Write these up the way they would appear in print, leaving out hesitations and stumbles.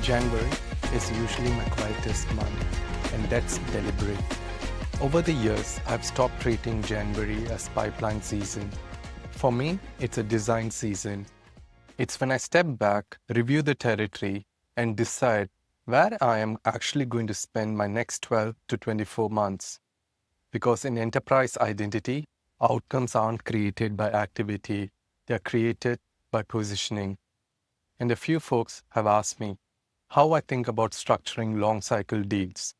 January is usually my quietest month, and that's deliberate. Over the years, I've stopped treating January as pipeline season. For me, it's a design season. It's when I step back, review the territory, and decide where I am actually going to spend my next 12 to 24 months. Because in enterprise identity, outcomes aren't created by activity, they're created by positioning. And a few folks have asked me how I think about structuring long cycle deals.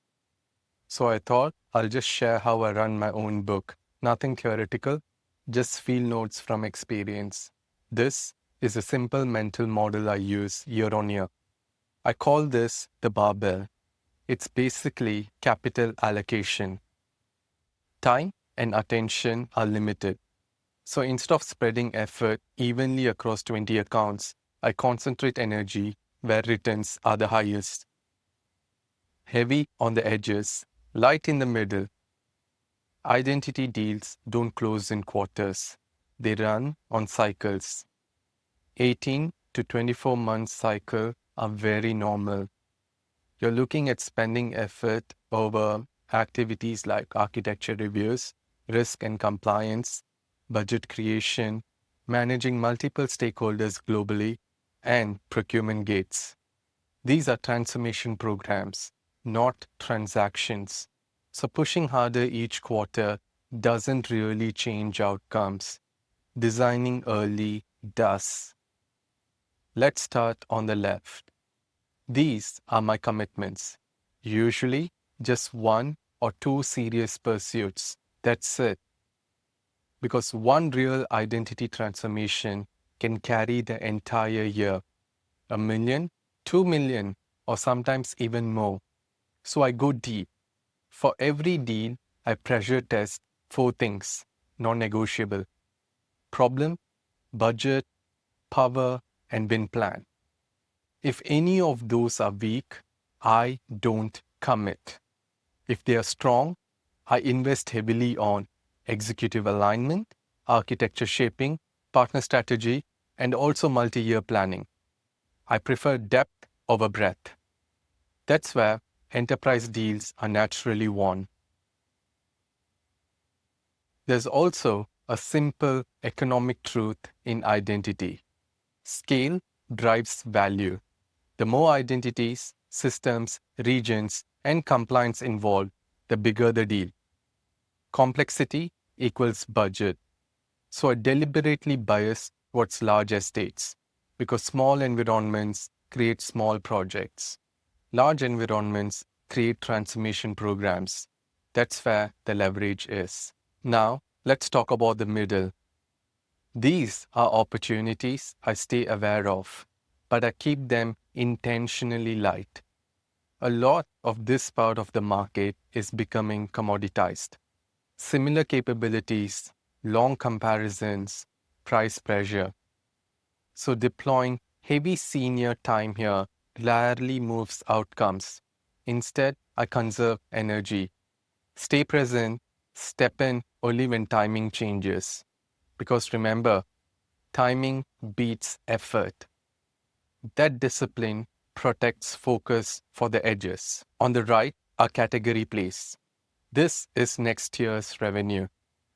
So I thought I'll just share how I run my own book. Nothing theoretical, just field notes from experience. This is a simple mental model I use year on year. I call this the barbell. It's basically capital allocation. Time and attention are limited. So instead of spreading effort evenly across 20 accounts, I concentrate energy where returns are the highest. Heavy on the edges, light in the middle. Identity deals don't close in quarters. They run on cycles. 18 to 24 month cycle are very normal. You're looking at spending effort over activities like architecture reviews, risk and compliance, budget creation, managing multiple stakeholders globally, and procurement gates. These are transformation programs, not transactions. So pushing harder each quarter doesn't really change outcomes. Designing early does. Let's start on the left. These are my commitments. Usually just one or two serious pursuits. That's it. Because one real identity transformation can carry the entire year. 1 million, 2 million, or sometimes even more. So I go deep. For every deal, I pressure test 4 things, non-negotiable. Problem, budget, power, and win plan. If any of those are weak, I don't commit. If they are strong, I invest heavily on executive alignment, architecture shaping, partner strategy, and also multi-year planning. I prefer depth over breadth. That's where enterprise deals are naturally won. There's also a simple economic truth in identity. Scale drives value. The more identities, systems, regions, and compliance involved, the bigger the deal. Complexity equals budget. So I deliberately bias towards large estates because small environments create small projects. Large environments create transformation programs. That's where the leverage is. Now, let's talk about the middle. These are opportunities I stay aware of, but I keep them intentionally light. A lot of this part of the market is becoming commoditized. Similar capabilities, long comparisons, price pressure. So deploying heavy senior time here rarely moves outcomes. Instead, I conserve energy. Stay present, step in only when timing changes. Because remember, timing beats effort. That discipline protects focus for the edges. On the right are category plays. This is next year's revenue.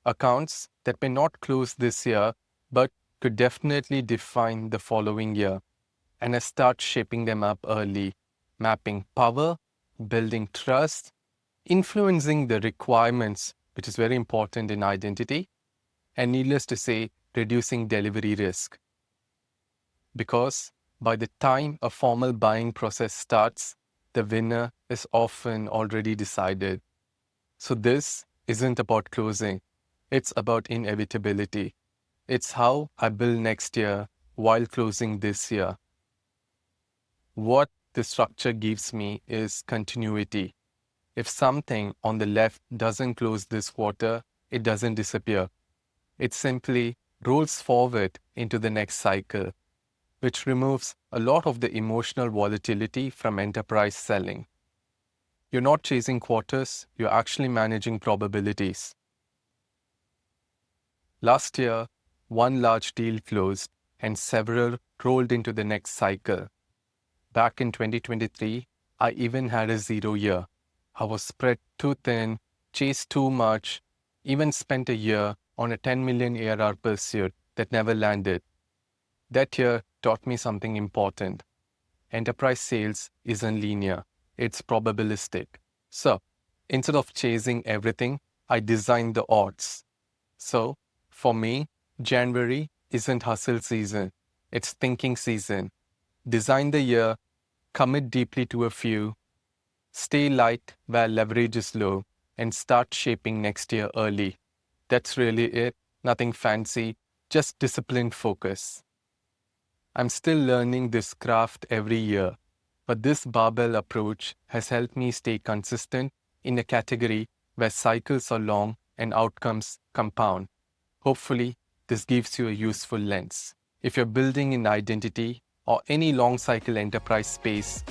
Accounts that may not close this year, but could definitely define the following year. And I start shaping them up early, mapping power, building trust, influencing the requirements, which is very important in identity, and needless to say, reducing delivery risk. Because by the time a formal buying process starts, the winner is often already decided. So this isn't about closing. It's about inevitability. It's how I build next year while closing this year. What the structure gives me is continuity. If something on the left doesn't close this quarter, it doesn't disappear. It simply rolls forward into the next cycle, which removes a lot of the emotional volatility from enterprise selling. You're not chasing quarters, you're actually managing probabilities. Last year, one large deal closed and several rolled into the next cycle. Back in 2023, I even had a 0 year. I was spread too thin, chased too much, even spent a year on a 10 million ARR pursuit that never landed. That year taught me something important. Enterprise sales isn't linear, it's probabilistic. So, instead of chasing everything, I designed the odds. So, for me, January isn't hustle season, it's thinking season. Design the year, commit deeply to a few, stay light where leverage is low, and start shaping next year early. That's really it. Nothing fancy, just disciplined focus. I'm still learning this craft every year, but this barbell approach has helped me stay consistent in a category where cycles are long and outcomes compound. Hopefully, this gives you a useful lens. If you're building an identity or any long cycle enterprise space,